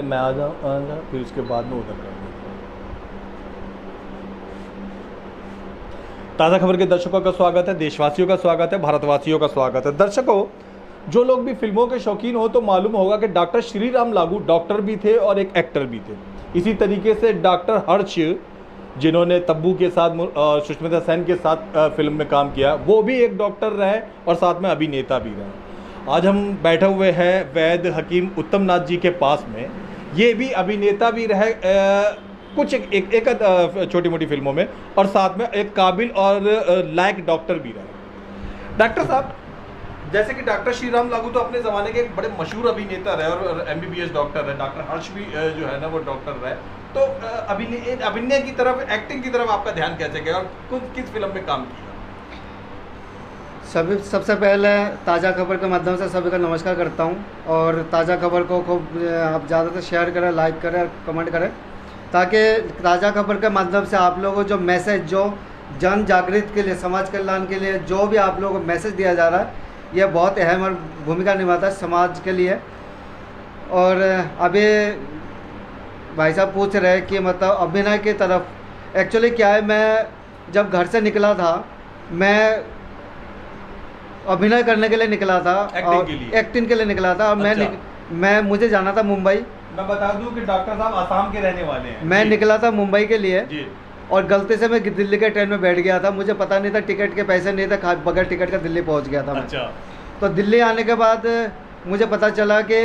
मैं आ जाऊँगा फिर उसके बाद में उधर करूँगा। ताज़ा खबर के दर्शकों का स्वागत है, देशवासियों का स्वागत है, भारतवासियों का स्वागत है। दर्शकों, जो लोग भी फिल्मों के शौकीन हो तो मालूम होगा कि डॉक्टर श्री राम लागू डॉक्टर भी थे और एक एक्टर भी थे। इसी तरीके से डॉक्टर हर्ष, जिन्होंने तब्बू के साथ सुष्मिता सेन के साथ फिल्म में काम किया, वो भी एक डॉक्टर रहे और साथ में अभिनेता भी रहे। आज हम बैठे हुए हैं वैद्य हकीम उत्तम नाथ जी के पास में। ये भी अभिनेता भी रहे कुछ एक छोटी मोटी फिल्मों में, और साथ में एक काबिल और लायक डॉक्टर भी रहे। डॉक्टर साहब, जैसे कि डॉक्टर श्री राम लागू तो अपने ज़माने के एक बड़े मशहूर अभिनेता रहे और MBBS डॉक्टर रहे। डॉक्टर हर्ष भी जो है ना वो डॉक्टर रहे। तो अभिनय की तरफ, एक्टिंग की तरफ आपका ध्यान कैसे गया और किस फिल्म में काम किया? सबसे पहले ताज़ा खबर के माध्यम से सभी का नमस्कार करता हूं, और ताज़ा खबर को खूब आप ज़्यादा से शेयर करें, लाइक करें, कमेंट करें, ताकि ताज़ा खबर के माध्यम से आप लोगों को जो मैसेज, जो जन जागृति के लिए, समाज कल्याण के लिए जो भी आप लोगों को मैसेज दिया जा रहा है, ये बहुत अहम और भूमिका निभाता है समाज के लिए। और अभी भाई साहब पूछ रहे हैं कि मतलब अभिनय की तरफ एक्चुअली क्या है, मैं जब घर से निकला था, मैं अभिनय करने के लिए निकला था, एक्टिंग के लिए निकला था। और मैं मुझे जाना था मुंबई। मैं बता दूं कि डॉक्टर साहब आसाम के रहने वाले हैं। मैं निकला था मुंबई के लिए जी। और गलती से मैं दिल्ली के ट्रेन में बैठ गया था। मुझे पता नहीं था, टिकट के पैसे नहीं थे, बगैर टिकट का दिल्ली पहुंच गया था मैं। अच्छा। तो दिल्ली आने के बाद मुझे पता चला कि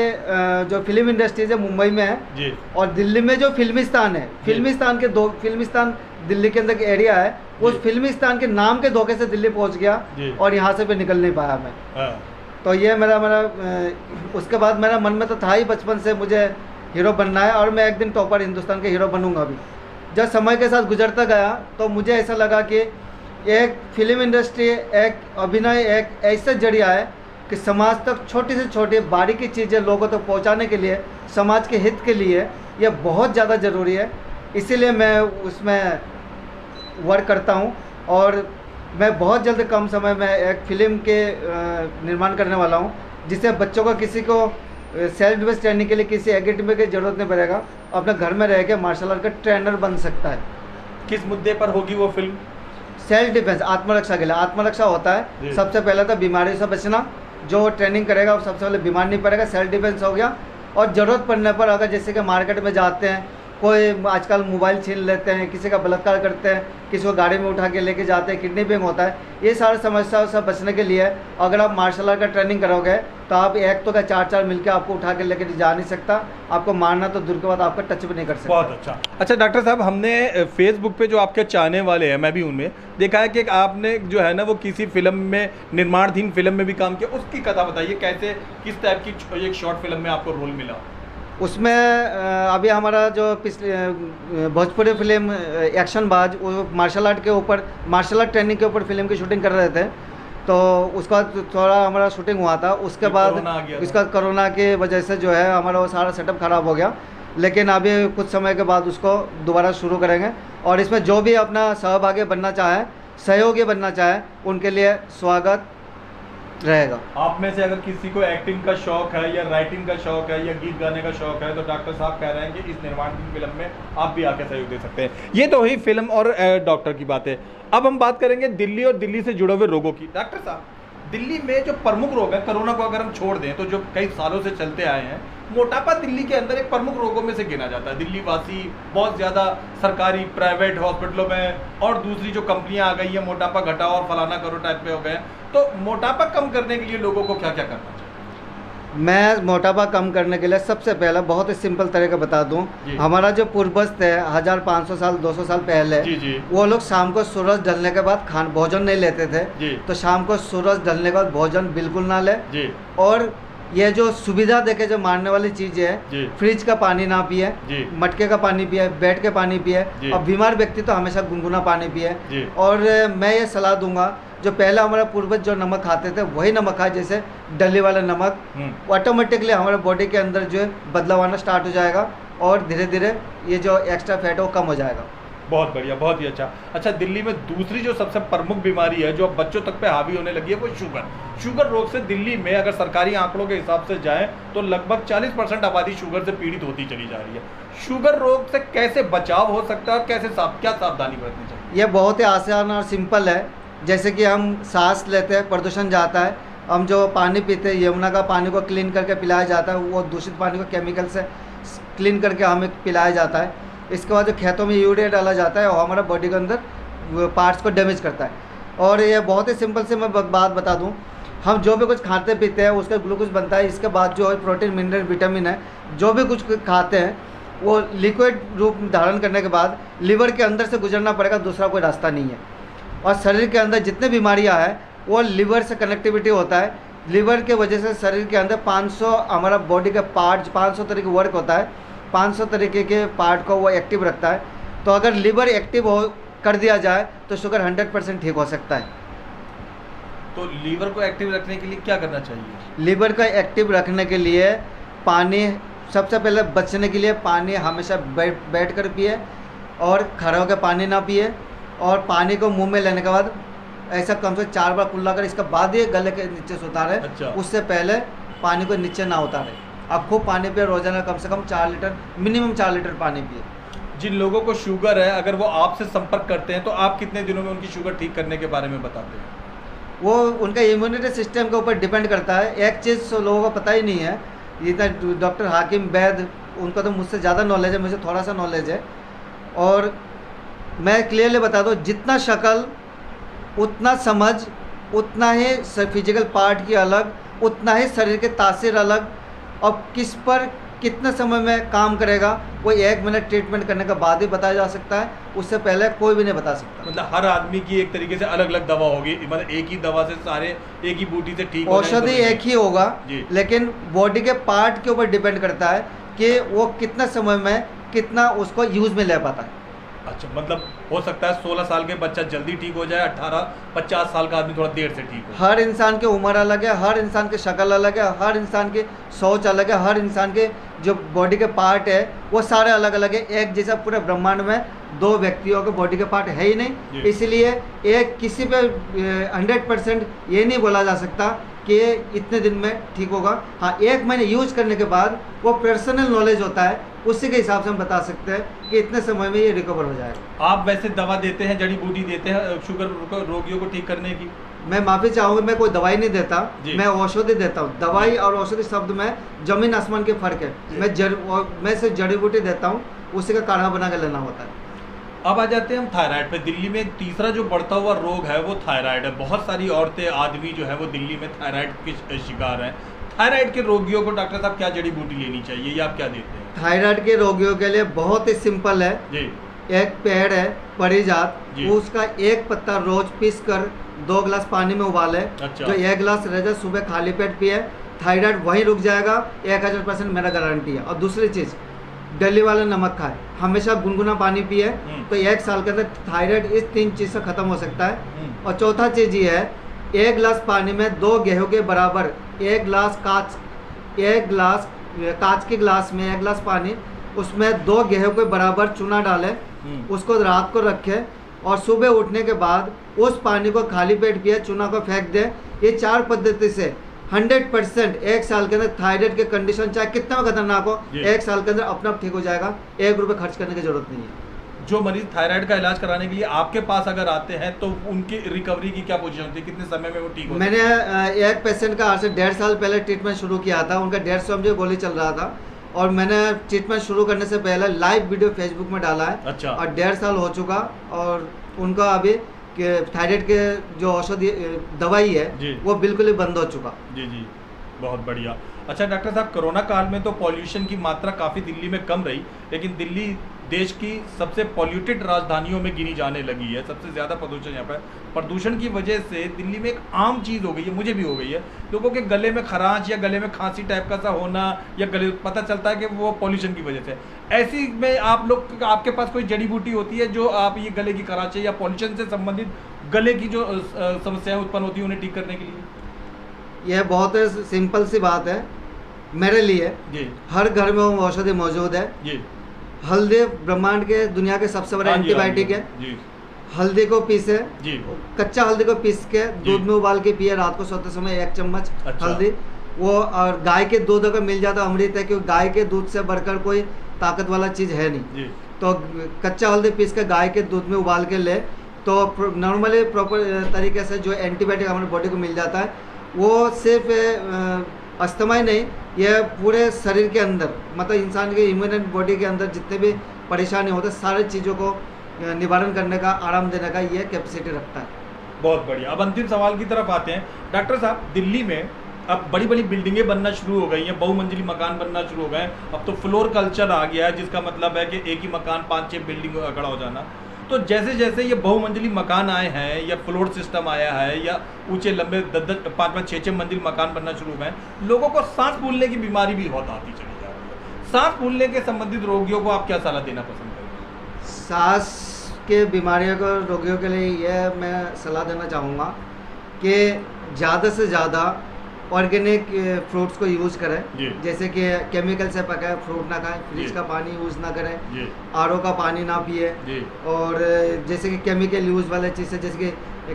जो फिल्म इंडस्ट्रीज है मुंबई में है जी। और दिल्ली में जो फिल्मिस्तान है, फिल्मिस्तान दिल्ली के अंदर एरिया है, उस फिल्मिस्तान के नाम के धोखे से दिल्ली पहुंच गया और यहाँ से फिर निकल नहीं पाया मैं। तो ये मेरा उसके बाद मेरा मन में तो था ही बचपन से मुझे हीरो बनना है, और मैं एक दिन टॉपर हिंदुस्तान के हीरो बनूंगा भी। जब समय के साथ गुजरता गया तो मुझे ऐसा लगा कि एक फिल्म इंडस्ट्री, एक अभिनय एक ऐसा जरिया है कि समाज तक छोटी से छोटी बारीकी चीज़ें लोगों तक पहुंचाने के लिए, समाज के हित के लिए यह बहुत ज़्यादा ज़रूरी है। इसीलिए मैं उसमें वर्क करता हूं, और मैं बहुत जल्द कम समय में एक फ़िल्म के निर्माण करने वाला हूं, जिससे बच्चों को, किसी को सेल्फ डिफेंस ट्रेनिंग के लिए किसी एकेडमी की ज़रूरत नहीं पड़ेगा, अपने घर में रह के मार्शल आर्ट का ट्रेनर बन सकता है। किस मुद्दे पर होगी वो फिल्म? सेल्फ डिफेंस, आत्मरक्षा के लिए। आत्मरक्षा होता है सबसे पहले तो बीमारी से बचना। जो ट्रेनिंग करेगा वो सबसे पहले बीमार नहीं पड़ेगा, सेल्फ डिफेंस हो गया। और ज़रूरत पड़ने पर अगर जैसे कि मार्केट में जाते हैं, कोई आजकल मोबाइल छीन लेते हैं, किसी का बलात्कार करते हैं, किसी को गाड़ी में उठा के लेके जाते हैं, किडनैपिंग होता है, ये सारी समस्याओं से बचने के लिए अगर आप मार्शल आर्ट का ट्रेनिंग करोगे तो आप एक तो क्या चार मिलकर आपको उठा के लेके जा नहीं सकता, आपको मारना तो दूर के बाद आपका टच भी नहीं कर सकता। बहुत अच्छा डॉक्टर साहब, हमने फेसबुक पे जो आपके चाहने वाले हैं, मैं भी उनमें देखा है कि आपने जो है ना वो किसी फिल्म में, निर्माणाधीन फिल्म में भी काम किया। उसकी कथा बताइए, कैसे, किस टाइप की एक शॉर्ट फिल्म में आपको रोल मिला? उसमें अभी हमारा जो पिछले भोजपुरी फिल्म एक्शन बाज, वो मार्शल आर्ट के ऊपर, मार्शल आर्ट ट्रेनिंग के ऊपर फिल्म की शूटिंग कर रहे थे। तो उसका थोड़ा हमारा शूटिंग हुआ था, उसके बाद उसका कोरोना की वजह से जो है हमारा वो सारा सेटअप ख़राब हो गया। लेकिन अभी कुछ समय के बाद उसको दोबारा शुरू करेंगे, और इसमें जो भी अपना सहभागी बनना चाहे, सहयोगी बनना चाहे, उनके लिए स्वागत रहेगा। आप में से अगर किसी को एक्टिंग का शौक है, या राइटिंग का शौक है, या गीत गाने का शौक है, तो डॉक्टर साहब कह रहे हैं कि इस निर्माणाधीन फिल्म में आप भी आके सहयोग दे सकते हैं। ये तो हुई फिल्म और डॉक्टर की बात है। अब हम बात करेंगे दिल्ली और दिल्ली से जुड़े हुए रोगों की। डॉक्टर साहब, दिल्ली में जो प्रमुख रोग है, कोरोना को अगर हम छोड़ दें तो जो कई सालों से चलते आए हैं, मोटापा दिल्ली के अंदर एक प्रमुख रोगों में से गिना जाता है। दिल्ली वासी बहुत ज़्यादा सरकारी, प्राइवेट हॉस्पिटलों में और दूसरी जो कंपनियां आ गई हैं, मोटापा घटाओ और फलाना करो टाइप पे हो गए। तो मोटापा कम करने के लिए लोगों को क्या क्या करना चाहिए? मैं मोटापा कम करने के लिए सबसे पहले बहुत ही सिंपल तरीका बता दूं। हमारा जो पूर्वज थे 1500 साल 200 साल पहले, वो लोग शाम को सूरज ढलने के बाद भोजन नहीं लेते थे। तो शाम को सूरज ढलने के बाद भोजन बिल्कुल ना ले। और ये जो सुविधा देके जो मारने वाली चीज़ है, फ्रिज का पानी ना पिए, मटके का पानी पिए, बेड के पानी पिए, और बीमार व्यक्ति तो हमेशा गुनगुना पानी पिए। और मैं ये सलाह दूंगा, जो पहले हमारा पूर्वज जो नमक खाते थे वही नमक खाए, जैसे डली वाला नमक। ऑटोमेटिकली हमारे बॉडी के अंदर जो है बदलाव आना स्टार्ट हो जाएगा, और धीरे धीरे ये जो एक्स्ट्रा फैट है वो कम हो जाएगा। बहुत बढ़िया, बहुत ही अच्छा। अच्छा, दिल्ली में दूसरी जो सबसे प्रमुख बीमारी है जो अब बच्चों तक पे हावी होने लगी है वो शुगर। शुगर रोग से दिल्ली में अगर सरकारी आंकड़ों के हिसाब से जाएं तो लगभग 40% आबादी शुगर से पीड़ित होती चली जा रही है। शुगर रोग से कैसे बचाव हो सकता है और कैसे क्या सावधानी बरतनी चाहिए? यह बहुत ही आसान और सिंपल है। जैसे कि हम सांस लेते हैं, प्रदूषण जाता है, हम जो पानी पीते हैं, यमुना का पानी को क्लीन करके पिलाया जाता है, वो दूषित पानी को केमिकल से क्लीन करके हमें पिलाया जाता है। इसके बाद जो खेतों में यूरिया डाला जाता है वो हमारा बॉडी के अंदर पार्ट्स को डैमेज करता है। और ये बहुत ही सिंपल से मैं बात बता दूं, हम जो भी कुछ खाते पीते हैं उसका ग्लूकोज बनता है। इसके बाद जो प्रोटीन, मिनरल, विटामिन है, जो भी कुछ खाते हैं वो लिक्विड रूप धारण करने के बाद लीवर के अंदर से गुजरना पड़ेगा, दूसरा कोई रास्ता नहीं है। और शरीर के अंदर जितने बीमारियां हैं वो लीवर से कनेक्टिविटी होता है। लीवर के वजह से शरीर के अंदर 500 हमारा बॉडी का पार्ट 500 तरीके वर्क होता है, 500 तरीके के पार्ट को वो एक्टिव रखता है। तो अगर लीवर एक्टिव हो कर दिया जाए तो शुगर 100% ठीक हो सकता है। तो लीवर को एक्टिव रखने के लिए क्या करना चाहिए? लीवर को एक्टिव रखने के लिए पानी, सबसे पहले बचने के लिए पानी हमेशा बैठ कर पिए और खड़े होकर पानी ना पिए। और पानी को मुंह में लेने के बाद ऐसा कम से 4 बार कुल्ला कर, इसके बाद ये गले के नीचे से उतारे। अच्छा। उससे पहले पानी को नीचे ना उतारे। आप खूब पानी पिए, रोजाना कम से कम 4 लीटर, मिनिमम 4 लीटर पानी पिए। जिन लोगों को शुगर है अगर वो आपसे संपर्क करते हैं तो आप कितने दिनों में उनकी शुगर ठीक करने के बारे में बताते हैं? वो उनका इम्यूनिटी सिस्टम के ऊपर डिपेंड करता है। एक चीज़ लोगों को पता ही नहीं है, ये डॉक्टर हाकिम वैद, उनको तो मुझसे ज़्यादा नॉलेज है, मुझे थोड़ा सा नॉलेज है। और मैं क्लियरली बता दूँ, जितना शक्ल उतना समझ, उतना ही फिजिकल पार्ट की अलग, उतना ही शरीर के तासीर अलग। और किस पर कितने समय में काम करेगा वो 1 मिनट ट्रीटमेंट करने के बाद ही बताया जा सकता है, उससे पहले कोई भी नहीं बता सकता। मतलब हर आदमी की एक तरीके से अलग अलग दवा होगी, मतलब एक ही दवा से सारे एक ही बूटी से ठीक हो जाएंगे? औषधि एक ही होगा, लेकिन बॉडी के पार्ट के ऊपर डिपेंड करता है कि वो कितना समय में कितना उसको यूज में ले पाता है। अच्छा, मतलब हो सकता है 16 साल के बच्चा जल्दी ठीक हो जाए, 18-50 साल का आदमी थोड़ा देर से ठीक हो। हर इंसान की उम्र अलग है, हर इंसान की शक्ल अलग है, हर इंसान की सोच अलग है, हर इंसान के जो बॉडी के पार्ट है वो सारे अलग अलग है। एक जैसा पूरे ब्रह्मांड में 2 व्यक्तियों के बॉडी के पार्ट है ही नहीं, इसलिए एक किसी पे 100% ये नहीं बोला जा सकता कि इतने दिन में ठीक होगा। हाँ, 1 महीने यूज करने के बाद वो पर्सनल नॉलेज होता है, उसी के हिसाब से हम बता सकते हैं कि इतने समय में ये रिकवर हो जाएगा। आप वैसे दवा देते हैं, जड़ी बूटी देते हैं शुगर रोगियों को ठीक करने की? मैं माफ़ी चाहूँगा, मैं कोई दवाई नहीं देता, मैं औषधि देता हूँ। दवाई और औषधि शब्द में ज़मीन आसमान के फ़र्क है। मैं सिर्फ जड़ी बूटी देता हूँ, उसी का काढ़ा बना कर लेना होता है। अब आ जाते हैं हम थायराइड पे। दिल्ली में तीसरा जो बढ़ता हुआ रोग है वो थायराइड है। बहुत सारी औरतें, आदमी जो है वो दिल्ली में थायराइड के शिकार हैं। थायराइड के रोगियों को डॉक्टर साहब क्या जड़ी बूटी लेनी चाहिए या आप क्या देते हैं? थायराइड के रोगियों के लिए बहुत ही सिंपल है जी। एक पेड़ है परिजात, उसका 1 पत्ता रोज पीस कर 2 गिलास पानी में उबाले। अच्छा। जो 1 गिलास रह जाए सुबह खाली पेट पिए, थायराइड वहीं रुक जाएगा, 1000% मेरा गारंटी है। और दूसरी चीज़, डेली वाला नमक खाए, हमेशा गुनगुना पानी पिए, तो 1 साल के अंदर थायराइड इस 3 चीज़ से ख़त्म हो सकता है। और चौथा चीज़ ये है, 1 गिलास पानी में 2 गेहूं के बराबर 1 गिलास कांच के गिलास में 1 गिलास पानी, उसमें 2 गेहूं के बराबर चूना डालें, उसको रात को रखें और सुबह उठने के बाद उस पानी को खाली पेट पिए, चूना को फेंक दें। ये 4 पद्धति से 100% 1 साल के अंदर थायराइड के कंडीशन चाहे कितना भी खतरनाक हो, 1 साल के अंदर अपना आप ठीक हो जाएगा। 1 रुपये खर्च करने की जरूरत नहीं है। जो मरीज थायराइड का इलाज कराने के लिए आपके पास अगर आते हैं तो उनकी रिकवरी की क्या पोजीशन होती है, कितने समय में वो ठीक होते हैं? मैंने एक पेशेंट का आज से 1.5 साल पहले ट्रीटमेंट शुरू किया था। उनका 150 mg गोली चल रहा था और मैंने ट्रीटमेंट शुरू करने से पहले लाइव वीडियो फेसबुक में डाला है। अच्छा। और 1.5 साल हो चुका और उनका अभी थायराइड के जो औषधि दवाई है वो बिल्कुल ही बंद हो चुका। जी जी, बहुत बढ़िया। अच्छा डॉक्टर साहब, कोरोना काल में तो पॉल्यूशन की मात्रा काफ़ी दिल्ली में कम रही, लेकिन दिल्ली देश की सबसे पॉल्यूटेड राजधानियों में गिनी जाने लगी है। सबसे ज़्यादा प्रदूषण यहाँ पर, प्रदूषण की वजह से दिल्ली में एक आम चीज़ हो गई है, मुझे भी हो गई है, लोगों के गले में खरांच या गले में खांसी टाइप का सा होना, या गले पता चलता है कि वो पॉल्यूशन की वजह से। ऐसी में आप लोग, आपके पास कोई जड़ी बूटी होती है जो आप ये गले की खरांच या पॉल्यूशन से संबंधित गले की जो समस्याएँ उत्पन्न होती है उन्हें ठीक करने के लिए? यह बहुत सिंपल सी बात है मेरे लिए जी। हर घर में वो औषधि मौजूद है जी। हल्दी ब्रह्मांड के दुनिया के सबसे बड़ा हाँ जी, हाँ जी, एंटीबायोटिक है। जी हल्दी को पीसे, जी कच्चा हल्दी को पीस के जी। दूध में उबाल के पिए रात को सोते समय 1 चम्मच अच्छा। हल्दी। वो और गाय के दूध अगर मिल जाता अमृत है, क्योंकि गाय के दूध से बढ़कर कोई ताकत वाला चीज़ है नहीं। जी तो कच्चा हल्दी पीस के गाय के दूध में उबाल के ले तो नॉर्मली प्रॉपर तरीके से जो एंटीबायोटिक हमारे बॉडी को मिल जाता है, वो सिर्फ अस्थमा ही नहीं, यह पूरे शरीर के अंदर मतलब इंसान के इम्यून बॉडी के अंदर जितने भी परेशानी होते सारी चीज़ों को निवारण करने का, आराम देने का ये कैपेसिटी रखता है। बहुत बढ़िया। अब अंतिम सवाल की तरफ आते हैं। डॉक्टर साहब, दिल्ली में अब बड़ी बड़ी बिल्डिंगें बनना शुरू हो गई हैं, बहुमंजिली मकान बनना शुरू हो गए हैं। अब तो फ्लोर कल्चर आ गया है, जिसका मतलब है कि एक ही मकान 5-6 बिल्डिंग खड़ा हो जाना। तो जैसे जैसे ये बहुमंजिली मकान आए हैं या फ्लोर सिस्टम आया है या ऊंचे लंबे 10-10, 5-5, 6-6 मंजिल मकान बनना शुरू हो गए हैं, लोगों को सांस फूलने की बीमारी भी बहुत आती चली जा रही है। सांस फूलने के संबंधित रोगियों को आप क्या सलाह देना पसंद करेंगे? सांस के बीमारियों को रोगियों के लिए यह मैं सलाह देना चाहूँगा कि ज़्यादा से ज़्यादा ऑर्गेनिक फ्रूट्स को यूज़ जी। करें। जैसे कि केमिकल से पकाए फ्रूट ना खाएं, फ्रिज जी। का पानी यूज़ ना करें, जी आरओ का पानी ना पिए, जी और जैसे कि केमिकल यूज़ वाले चीज़ें जैसे कि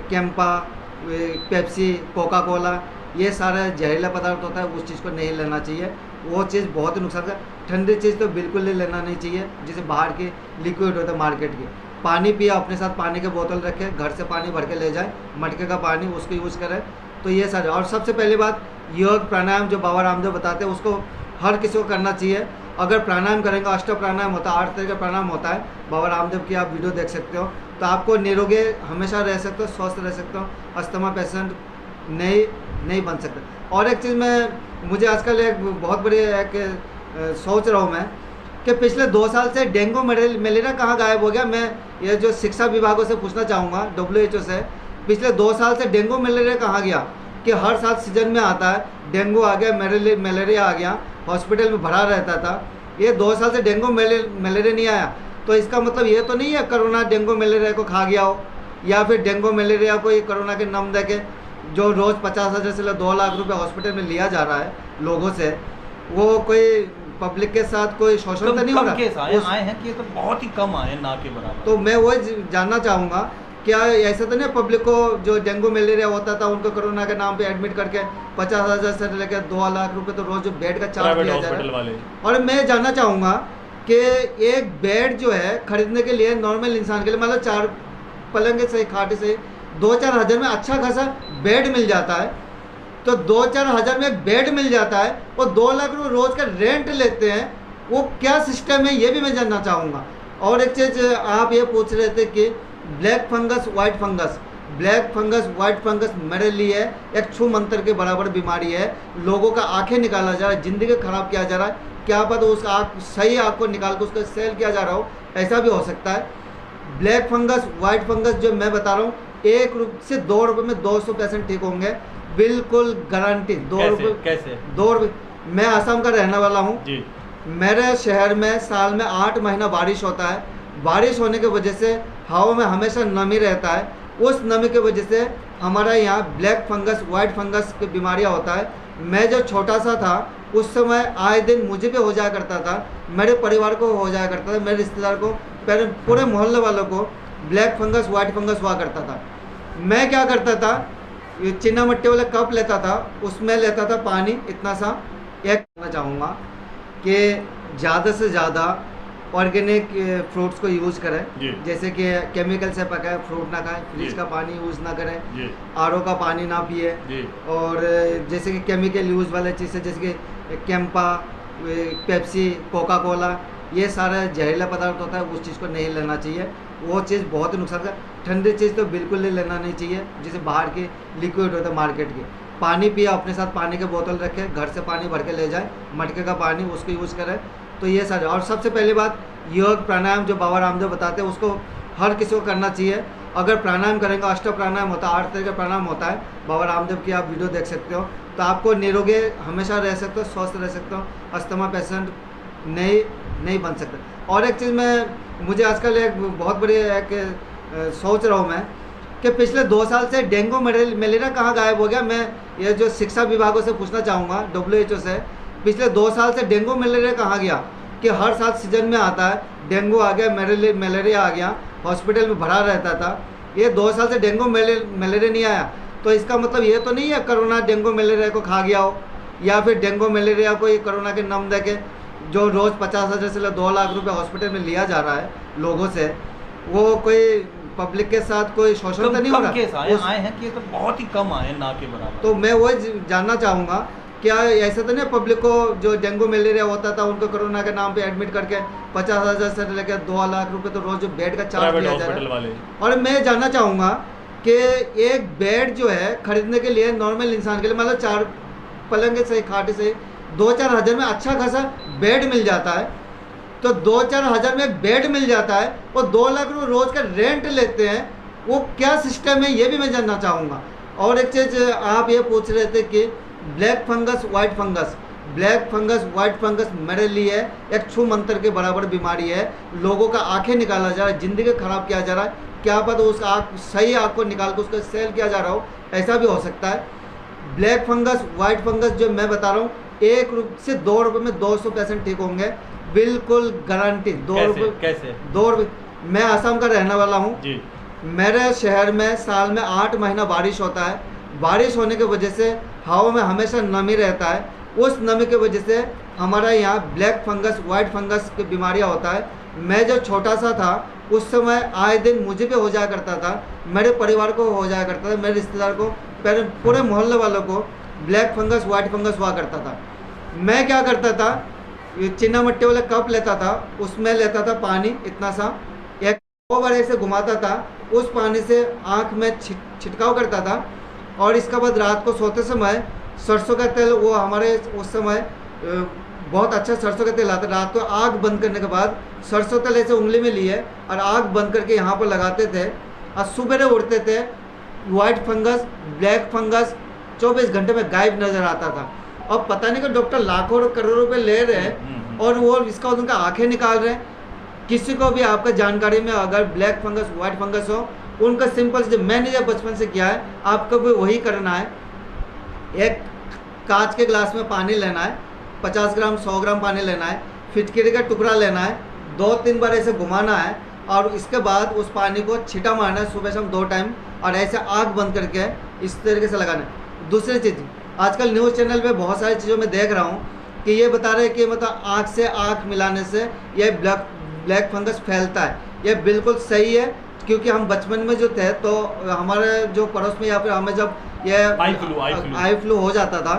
कैंपा, पेप्सी, कोका कोला, ये सारा जहरीला पदार्थ होता है, उस चीज़ को नहीं लेना चाहिए। वो चीज़ बहुत ही नुकसान का। ठंडी चीज़ तो बिल्कुल नहीं लेना नहीं चाहिए, जैसे बाहर की लिक्विड होता है मार्केट की। पानी पिए, अपने साथ पानी की बोतल रखें, घर से पानी भर के ले जाए, मटके का पानी उसको यूज़ करें। तो ये सारे, और सबसे पहली बात योग प्राणायाम जो बाबा रामदेव बताते हैं उसको हर किसी को करना चाहिए। अगर प्राणायाम करेंगे, अष्ट प्राणायाम होता है, 8 तरह का प्राणायाम होता है, बाबा रामदेव की आप वीडियो देख सकते हो, तो आपको निरोगी हमेशा रह सकते हो, स्वस्थ रह सकते हो, अस्थमा पेशेंट नहीं बन सकते। और एक चीज़ मुझे आजकल एक बहुत बड़ी सोच रहा हूँ मैं कि पिछले 2 साल से डेंगू मलेरिया कहाँ गायब हो गया। मैं ये जो शिक्षा विभागों से पूछना चाहूँगा, WHO से, पिछले 2 साल से डेंगू मलेरिया कहाँ गया? कि हर साल सीजन में आता है, डेंगू आ गया, मलेरिया आ गया, हॉस्पिटल में भरा रहता था। ये 2 साल से डेंगू मलेरिया नहीं आया, तो इसका मतलब ये तो नहीं है कोरोना डेंगू मलेरिया को खा गया हो, या फिर डेंगू मलेरिया को ये कोरोना के नाम दे के जो रोज़ 50,000 से 2 लाख रुपए हॉस्पिटल में लिया जा रहा है लोगों से, वो कोई पब्लिक के साथ कोई शोषण तो नहीं हो रहा? केस आए हैं कि तो बहुत ही कम आए, ना के बराबर। तो मैं वो जानना चाहूँगा, क्या ऐसा तो नहीं पब्लिक को जो डेंगू मलेरिया होता था उनको कोरोना के नाम पे एडमिट करके 50,000 से लेकर 2 लाख रुपए तो रोज बेड का चार्ज दिया जा रहा है। और मैं जानना चाहूँगा कि एक बेड जो है खरीदने के लिए नॉर्मल इंसान के लिए, मतलब 4 पलंग से, खाट से 2-4 हज़ार में अच्छा खासा बेड मिल जाता है। तो 2-4 हज़ार में एक बेड मिल जाता है, वो 2 लाख रुपये रोज का रेंट लेते हैं, वो क्या सिस्टम है ये भी मैं जानना चाहूँगा। और एक चीज़ आप ये पूछ रहे थे कि black fungus white fungus, black fungus white fungus मेरे लिए एक छू मंत्र के बराबर बीमारी है। लोगों का आंखें निकाला जा रहा है, ज़िंदगी ख़राब किया जा रहा है, क्या पता उस आँख सही आँख को निकाल कर उसका सेल किया जा रहा हो, ऐसा भी हो सकता है। ब्लैक फंगस वाइट फंगस जो मैं बता रहा हूँ, 1 रुपये से 2 रुपये में 200 पेशेंट ठीक होंगे, बिल्कुल गारंटी। 2 रुपये कैसे? 2 रुपये। मैं आसाम का रहने वाला हूँ जी। मेरे शहर में साल में 8 महीना बारिश होता है। बारिश होने की वजह से हवा में हमेशा नमी रहता है, उस नमी की वजह से हमारा यहाँ ब्लैक फंगस वाइट फंगस की बीमारियाँ होता है। मैं जो छोटा सा था उस समय आए दिन मुझे भी हो जाया करता था, मेरे परिवार को हो जाया करता था, मेरे रिश्तेदार को, पूरे मोहल्ले वालों को ब्लैक फंगस वाइट फंगस हुआ करता था। मैं क्या करता था, ये चिन्ना मट्टी वाला कप लेता था, उसमें लेता था पानी इतना सा। एक कहना चाहूँगा कि ज़्यादा से ज़्यादा ऑर्गेनिक फ्रूट्स को यूज़ करें। जैसे कि केमिकल से पकाए फ्रूट ना खाएं, फ्रिज का पानी यूज़ ना करें, आरओ का पानी ना पिए, और जैसे कि केमिकल यूज़ वाले चीज़ें जैसे कि कैंपा, पेप्सी, कोका कोला, ये सारा जहरीला पदार्थ होता है, उस चीज़ को नहीं लेना चाहिए। वो चीज़ बहुत ही नुकसान का। ठंडी चीज़ तो बिल्कुल नहीं लेना नहीं चाहिए, जैसे बाहर की लिक्विड होता है मार्केट की। पानी पिए, अपने साथ पानी की बोतल रखें, घर से पानी भर के ले जाए, मटके का पानी उसको यूज़ करें। तो ये सारे, और सबसे पहली बात योग प्राणायाम जो बाबा रामदेव बताते हैं उसको हर किसी को करना चाहिए। अगर प्राणायाम करेंगे, अष्ट प्राणायाम होता है, 8 तरह का प्राणायाम होता है, बाबा रामदेव की आप वीडियो देख सकते हो, तो आपको निरोगी हमेशा रह सकते हो, स्वस्थ रह सकते हो, अस्थमा पेशेंट नहीं बन सकते। और एक चीज़ मुझे आजकल एक बहुत बड़ी सोच रहा हूँ मैं कि पिछले 2 साल से डेंगू मलेरिया कहाँ गायब हो गया। मैं ये जो शिक्षा विभागों से पूछना चाहूँगा, WHO से, पिछले 2 साल से डेंगू मलेरिया कहाँ गया? कि हर साल सीजन में आता है, डेंगू आ गया, मलेरिया आ गया, हॉस्पिटल में भरा रहता था। ये 2 साल से डेंगू मलेरिया नहीं आया, तो इसका मतलब ये तो नहीं है कोरोना डेंगू मलेरिया को खा गया हो, या फिर डेंगू मलेरिया को ये कोरोना के नाम दे के जो रोज़ 50,000 से 2 लाख रुपए हॉस्पिटल में लिया जा रहा है लोगों से, वो कोई पब्लिक के साथ कोई शोषण तो नहीं हो रहा? केस आए हैं कि ये तो बहुत ही कम आए हैं, ना के बराबर। तो मैं वही जानना चाहूँगा, क्या ऐसा तो नहीं पब्लिक को जो डेंगू मलेरिया होता था उनको कोरोना के नाम पे एडमिट करके 50,000 से लेकर 2 लाख रुपए तो रोज बेड का चार्ज लिया जा रहा है। और मैं जानना चाहूँगा कि एक बेड जो है खरीदने के लिए नॉर्मल इंसान के लिए, मतलब 4 पलंग से खाट से 2-4 हज़ार में अच्छा खासा बेड मिल जाता है। तो 2-4 हज़ार में एक बेड मिल जाता है और 2 लाख रुपये रोज का रेंट लेते हैं, वो क्या सिस्टम है ये भी मैं जानना चाहूँगा। और एक चीज़ आप ये पूछ रहे थे कि black fungus white fungus, black fungus white fungus मेरे लिए एक छू मंत्र के बराबर बीमारी है। लोगों का आंखें निकाला जा रहा है, ज़िंदगी ख़राब किया जा रहा है, क्या पता उस आँख सही आँख को निकाल कर उसका सेल किया जा रहा हो, ऐसा भी हो सकता है। ब्लैक फंगस वाइट फंगस जो मैं बता रहा हूँ, 1 रुपये से 2 रुपये में 200% ठीक होंगे, बिल्कुल गारंटी। 2 रुपये कैसे? 2 रुपये। मैं आसाम का रहने वाला हूँ जी। मेरे शहर में साल में 8 महीना बारिश होता है। बारिश होने की वजह से हवा में हमेशा नमी रहता है, उस नमी की वजह से हमारा यहाँ ब्लैक फंगस वाइट फंगस की बीमारियाँ होता है। मैं जब छोटा सा था उस समय आए दिन मुझे भी हो जाया करता था, मेरे परिवार को हो जाया करता था, मेरे रिश्तेदार को, पूरे मोहल्ले वालों को ब्लैक फंगस वाइट फंगस हुआ करता था। मैं क्या करता था, चिन्ना मट्टी वाले कप लेता था, उसमें लेता था पानी इतना सा, 1-2 बार ऐसे घुमाता था, उस पानी से आँख में छिटकाव करता था। और इसके बाद रात को सोते समय सरसों का तेल, वो हमारे उस समय बहुत अच्छा सरसों का तेल आता, रात को आग बंद करने के बाद सरसों तेल ऐसे उंगली में लिए और आग बंद करके यहाँ पर लगाते थे और सुबह उठते थे। वाइट फंगस ब्लैक फंगस 24 घंटे में गायब नज़र आता था। अब पता नहीं कि डॉक्टर लाखों करोड़ों रुपए ले रहे हैं और वो इसका उनका आंखें निकाल रहे हैं। किसी को भी आपका जानकारी में अगर ब्लैक फंगस वाइट फंगस हो, उनका सिंपल से मैंने जब बचपन से किया है, आपको भी वही करना है। एक कांच के ग्लास में पानी लेना है, 50 ग्राम 100 ग्राम पानी लेना है, फिटकरी का टुकड़ा लेना है, 2-3 बार ऐसे घुमाना है और इसके बाद उस पानी को छिटा मारना है सुबह शाम 2 टाइम और ऐसे आँख बंद करके इस तरीके से लगाना है। दूसरी चीज़, आजकल न्यूज़ चैनल पे बहुत सारी चीज़ों में देख रहा हूँ कि ये बता रहे हैं कि मतलब आँख से आँख मिलाने से ये ब्लैक फंगस फैलता है। ये बिल्कुल सही है, क्योंकि हम बचपन में जो थे तो हमारे जो पड़ोस में या फिर हमें जब ये आई फ्लू हो जाता था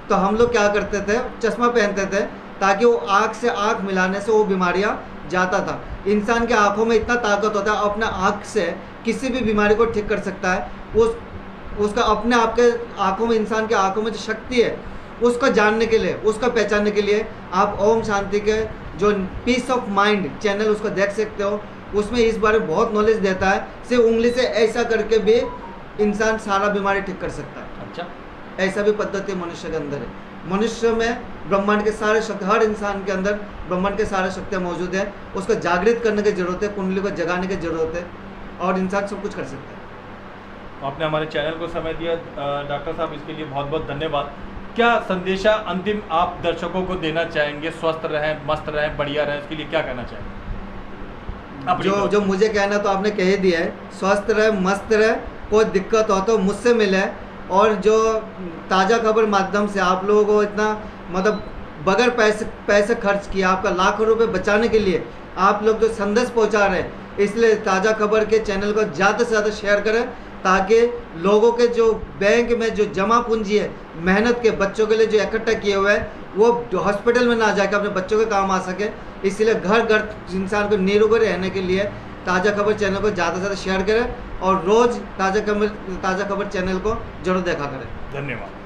तो हम लोग क्या करते थे, चश्मा पहनते थे ताकि वो आँख से आँख मिलाने से वो बीमारियाँ जाता था। इंसान के आँखों में इतना ताकत होता है, अपने आँख से किसी भी बीमारी को ठीक कर सकता है। उसका अपने आप के आँखों में, इंसान के आँखों में जो शक्ति है उसको जानने के लिए, उसको पहचानने के लिए आप ओम शांति के जो पीस ऑफ माइंड चैनल उसको देख सकते हो। उसमें इस बारे में बहुत नॉलेज देता है, सिर्फ उंगली से ऐसा करके भी इंसान सारा बीमारी ठीक कर सकता है। अच्छा, ऐसा भी पद्धति मनुष्य के अंदर है। मनुष्य में ब्रह्मांड के सारे शक्ति, हर इंसान के अंदर ब्रह्मांड के सारे शक्तियाँ मौजूद है। उसको जागृत करने की जरूरत है, कुंडली को जगाने की जरूरत है और इंसान सब कुछ कर सकता है। आपने हमारे चैनल को समय दिया डॉक्टर साहब, इसके लिए बहुत बहुत धन्यवाद। क्या संदेशा अंतिम आप दर्शकों को देना चाहेंगे? स्वस्थ रहें, मस्त रहें, बढ़िया रहें, इसके लिए क्या कहना चाहेंगे? जो मुझे कहना तो आपने कह दिया है, स्वस्थ रहे, मस्त रहे, कोई दिक्कत हो तो मुझसे मिले। और जो ताज़ा खबर माध्यम से आप लोगों को इतना मतलब बगैर पैसे खर्च किया, आपका लाखों रुपए बचाने के लिए आप लोग जो संदेश पहुंचा रहे हैं, इसलिए ताज़ा खबर के चैनल को ज़्यादा से ज़्यादा शेयर करें ताकि लोगों के जो बैंक में जो जमा पूंजी है, मेहनत के बच्चों के लिए जो इकट्ठा किए हुए हैं, वो हॉस्पिटल में ना जाकर अपने बच्चों के काम आ सके। इसलिए घर घर इंसान को निरोग रहने के लिए ताज़ा खबर चैनल को ज़्यादा से ज़्यादा शेयर करें और रोज़ ताज़ा खबर चैनल को जरूर देखा करें। धन्यवाद।